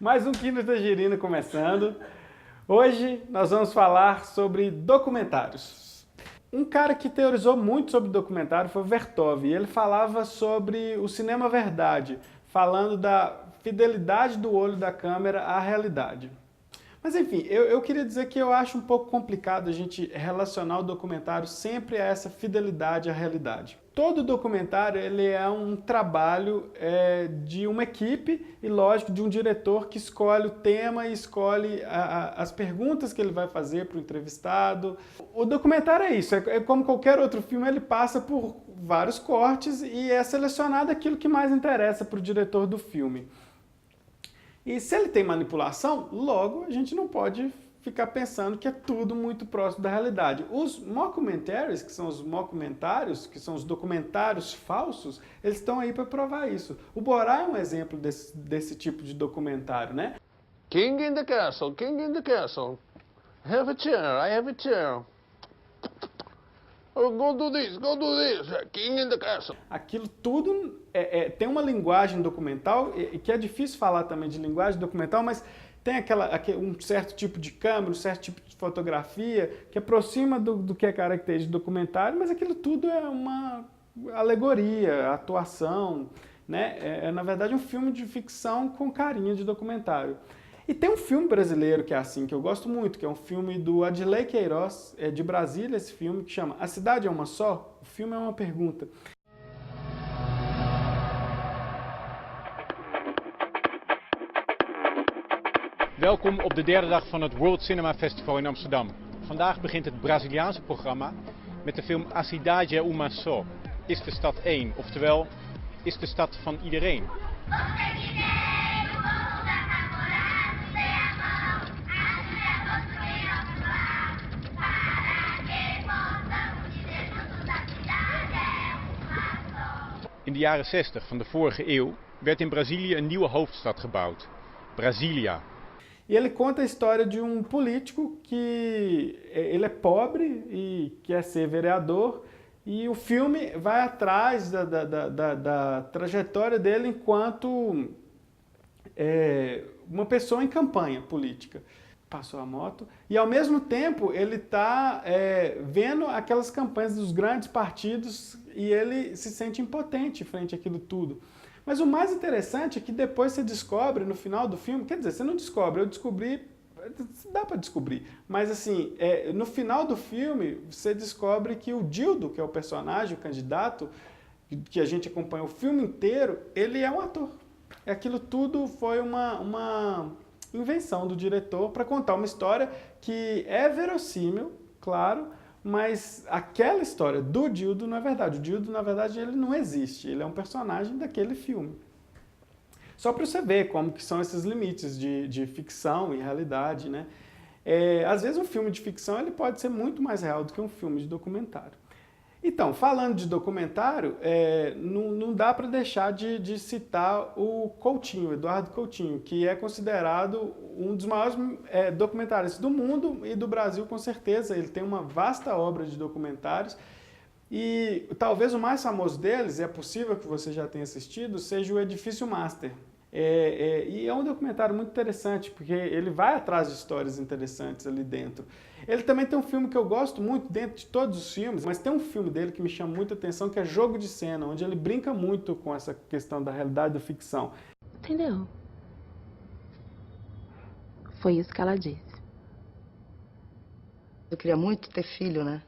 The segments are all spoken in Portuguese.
Mais um Quilo Tangerina começando. Hoje nós vamos falar sobre documentários. Um cara que teorizou muito sobre documentário foi o Vertov, e ele falava sobre o cinema verdade, falando da fidelidade do olho da câmera à realidade. Mas enfim, eu queria dizer que eu acho um pouco complicado a gente relacionar o documentário sempre a essa fidelidade à realidade. Todo documentário ele é um trabalho de uma equipe e, lógico, de um diretor que escolhe o tema e escolhe as perguntas que ele vai fazer para o entrevistado. O documentário é isso, é como qualquer outro filme, ele passa por vários cortes e é selecionado aquilo que mais interessa para o diretor do filme. E se ele tem manipulação, logo a gente não pode ficar pensando que é tudo muito próximo da realidade. Os mockumentaries, que são os mockumentários, que são os documentários falsos, eles estão aí para provar isso. O Borá é um exemplo desse tipo de documentário, né? King in the castle, king in the castle. Have a chair, I have a chair. Oh, go do this, king in the castle. Aquilo tudo tem uma linguagem documental, que é difícil falar também de linguagem documental, mas tem um certo tipo de câmera, um certo tipo de fotografia que aproxima do que é característico de documentário, mas aquilo tudo é uma alegoria, atuação, né? Na verdade um filme de ficção com carinha de documentário. E tem um filme brasileiro que é assim, que eu gosto muito, que é um filme do Adilei Queiroz, de Brasília, esse filme, que chama A Cidade é Uma Só? O filme é uma pergunta. Welkom op de derde dag van het World Cinema Festival in Amsterdam. Vandaag begint het Braziliaanse programma met de film A Cidade é Uma Só. Is de stad één? Oftewel, is de stad van iedereen? In de jaren 60 van de vorige eeuw werd in Brazilië een nieuwe hoofdstad gebouwd, Brasília. E ele conta a história de um político que ele é pobre e quer ser vereador, e o filme vai atrás da trajetória dele enquanto uma pessoa em campanha política. Passou a moto, e ao mesmo tempo ele está vendo aquelas campanhas dos grandes partidos e ele se sente impotente frente àquilo tudo. Mas o mais interessante é que depois você descobre no final do filme, quer dizer, você não descobre, eu descobri, dá para descobrir, mas assim, no final do filme você descobre que o Dildo, que é o personagem, o candidato, que a gente acompanha o filme inteiro, ele é um ator. Aquilo tudo foi uma invenção do diretor para contar uma história que é verossímil, claro, mas aquela história do Dildo não é verdade. O Dildo, na verdade, ele não existe. Ele é um personagem daquele filme. Só para você ver como que são esses limites de ficção e realidade, né? Às vezes um filme de ficção ele pode ser muito mais real do que um filme de documentário. Então, falando de documentário, não dá para deixar de citar o Coutinho, Eduardo Coutinho, que é considerado um dos maiores documentaristas do mundo e do Brasil, com certeza. Ele tem uma vasta obra de documentários e talvez o mais famoso deles, é possível que você já tenha assistido, seja o Edifício Master. E é um documentário muito interessante, porque ele vai atrás de histórias interessantes ali dentro. Ele também tem um filme que eu gosto muito dentro de todos os filmes, mas tem um filme dele que me chama muita atenção, que é Jogo de Cena, onde ele brinca muito com essa questão da realidade e da ficção. Entendeu? Foi isso que ela disse. Eu queria muito ter filho, né?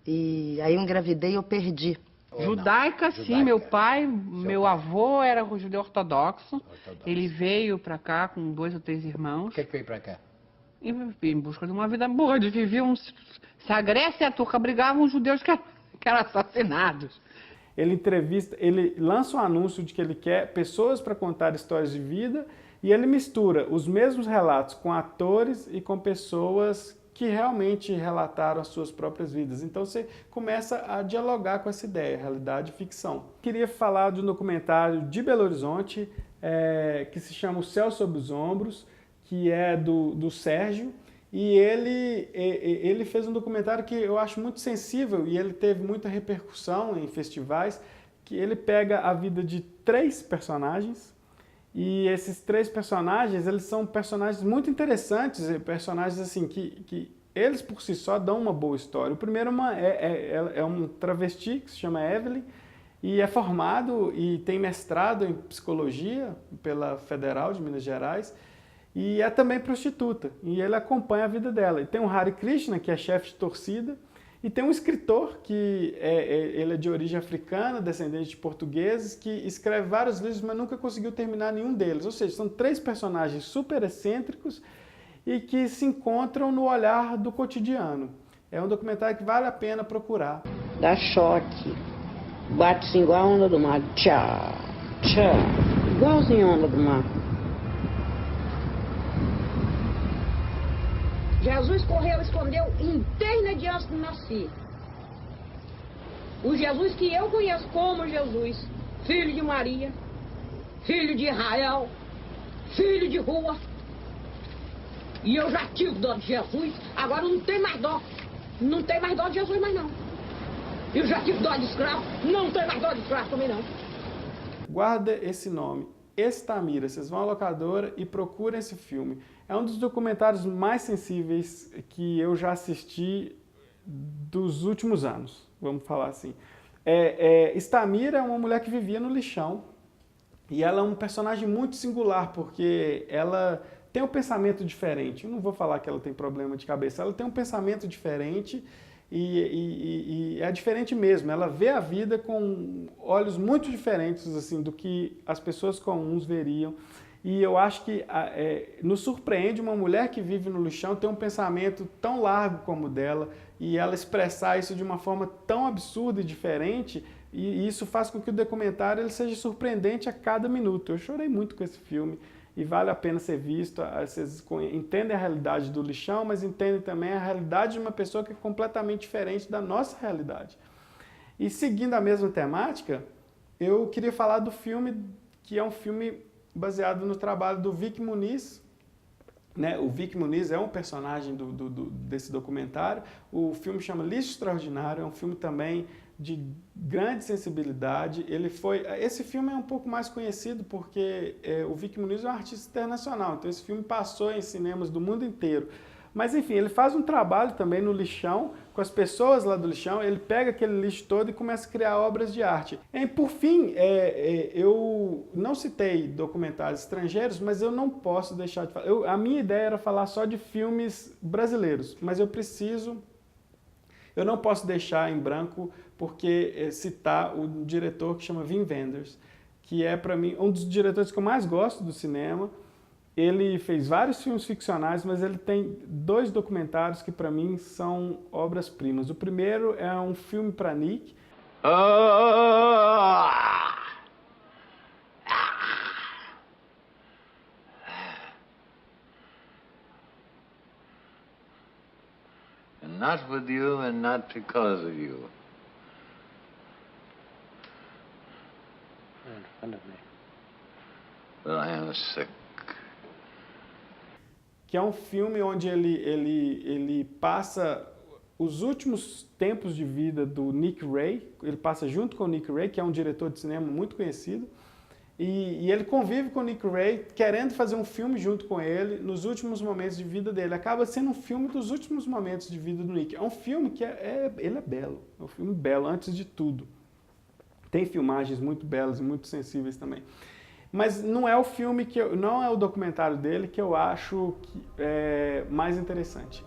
E aí eu engravidei e eu perdi. Judaica, sim. Meu pai, meu avô era judeu ortodoxo. Ele veio pra cá com 2 ou 3 irmãos. Por que veio pra cá? Em busca de uma vida boa. Eles viviam... Se a Grécia e a Turca brigavam, os judeus que eram assassinados. Ele lança um anúncio de que ele quer pessoas para contar histórias de vida e ele mistura os mesmos relatos com atores e com pessoas que realmente relataram as suas próprias vidas. Então você começa a dialogar com essa ideia, realidade e ficção. Queria falar de um documentário de Belo Horizonte, que se chama O Céu Sob os Ombros, que é do Sérgio, e ele fez um documentário que eu acho muito sensível e ele teve muita repercussão em festivais, que ele pega a vida de 3 personagens E esses 3 personagens, eles são personagens muito interessantes, assim, que eles por si só dão uma boa história. O primeiro é um travesti que se chama Evelyn, e é formado e tem mestrado em psicologia pela Federal de Minas Gerais, e é também prostituta, e ele acompanha a vida dela. E tem o Hare Krishna, que é chefe de torcida, e tem um escritor, que ele é de origem africana, descendente de portugueses, que escreve vários livros, mas nunca conseguiu terminar nenhum deles. Ou seja, são 3 personagens super excêntricos e que se encontram no olhar do cotidiano. É um documentário que vale a pena procurar. Dá choque, bate-se igual a onda do mar, tchá, tchá, igualzinho a onda do mar. Jesus correu, escondeu eternamente antes de nascer. O Jesus que eu conheço como Jesus, filho de Maria, filho de Israel, filho de rua. E eu já tive dó de Jesus, agora não tem mais dó. Não tem mais dó de Jesus mais não. Eu já tive dó de escravo, não tem mais dó de escravo também não. Guarda esse nome, Estamira. Vocês vão à locadora e procurem esse filme. É um dos documentários mais sensíveis que eu já assisti dos últimos anos, vamos falar assim. Estamira é uma mulher que vivia no lixão e ela é um personagem muito singular porque ela tem um pensamento diferente. Eu não vou falar que ela tem problema de cabeça, ela tem um pensamento diferente e é diferente mesmo. Ela vê a vida com olhos muito diferentes assim, do que as pessoas comuns veriam. E eu acho que nos surpreende uma mulher que vive no lixão ter um pensamento tão largo como o dela e ela expressar isso de uma forma tão absurda e diferente, e isso faz com que o documentário ele seja surpreendente a cada minuto. Eu chorei muito com esse filme e vale a pena ser visto. Vocês entendem a realidade do lixão, mas entendem também a realidade de uma pessoa que é completamente diferente da nossa realidade. E seguindo a mesma temática, eu queria falar do filme, que é um filme baseado no trabalho do Vic Muniz, né? O Vic Muniz é um personagem desse documentário. O filme chama Lixo Extraordinário, é um filme também de grande sensibilidade. Esse filme é um pouco mais conhecido porque o Vic Muniz é um artista internacional, então esse filme passou em cinemas do mundo inteiro. Mas enfim, ele faz um trabalho também no lixão, com as pessoas lá do lixão, ele pega aquele lixo todo e começa a criar obras de arte. E por fim, eu não citei documentários estrangeiros, mas eu não posso deixar de falar. A minha ideia era falar só de filmes brasileiros, mas eu não posso deixar em branco porque citar o diretor que chama Wim Wenders, que é para mim um dos diretores que eu mais gosto do cinema. Ele fez vários filmes ficcionais, mas ele tem 2 documentários que para mim são obras-primas. O primeiro é um filme para Nick. And not with you and not because of you. In front of me. But I am sick. Que é um filme onde ele passa os últimos tempos de vida do Nick Ray. Ele passa junto com o Nick Ray, que é um diretor de cinema muito conhecido, e ele convive com o Nick Ray, querendo fazer um filme junto com ele nos últimos momentos de vida dele. Acaba sendo um filme dos últimos momentos de vida do Nick. É um filme que ele é belo, é um filme belo antes de tudo. Tem filmagens muito belas e muito sensíveis também. Mas não é o filme não é o documentário dele que eu acho mais interessante.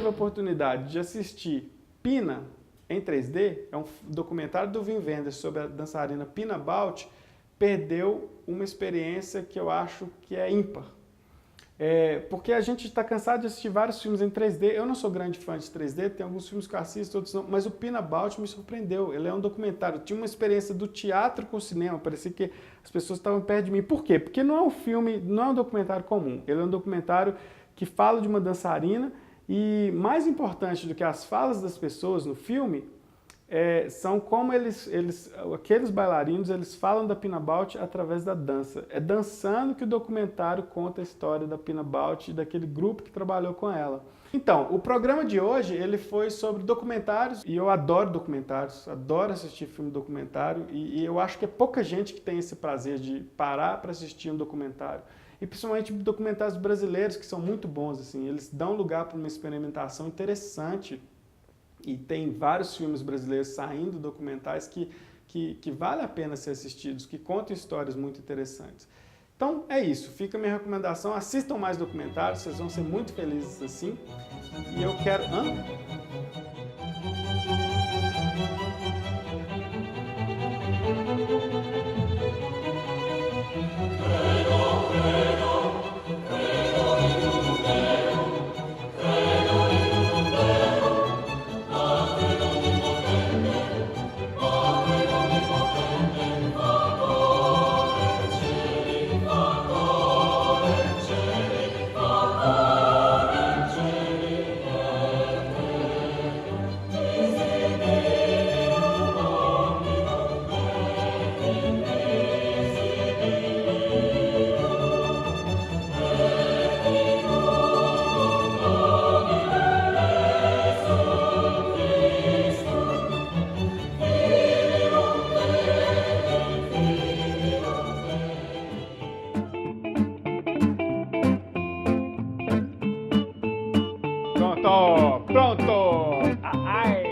teve a oportunidade de assistir Pina em 3D, é um documentário do Wim Wenders sobre a dançarina Pina Bausch, perdeu uma experiência que eu acho que é ímpar. Porque a gente está cansado de assistir vários filmes em 3D. Eu não sou grande fã de 3D, tem alguns filmes que eu assisto, outros não, mas o Pina Bausch me surpreendeu. Ele é um documentário, tinha uma experiência do teatro com o cinema, parecia que as pessoas estavam perto de mim. Por quê? Porque não é um filme, não é um documentário comum. Ele é um documentário que fala de uma dançarina e, mais importante do que as falas das pessoas no filme, são como aqueles bailarinos, eles falam da Pina Bausch através da dança. É dançando que o documentário conta a história da Pina Bausch e daquele grupo que trabalhou com ela. Então, o programa de hoje, ele foi sobre documentários, e eu adoro documentários, adoro assistir filme documentário, e eu acho que é pouca gente que tem esse prazer de parar para assistir um documentário. E principalmente documentários brasileiros, que são muito bons, assim, eles dão lugar para uma experimentação interessante. E tem vários filmes brasileiros saindo, documentais, que vale a pena ser assistidos, que contam histórias muito interessantes. Então é isso, fica a minha recomendação, assistam mais documentários, vocês vão ser muito felizes assim. E eu quero... Pronto! Pronto! Ai!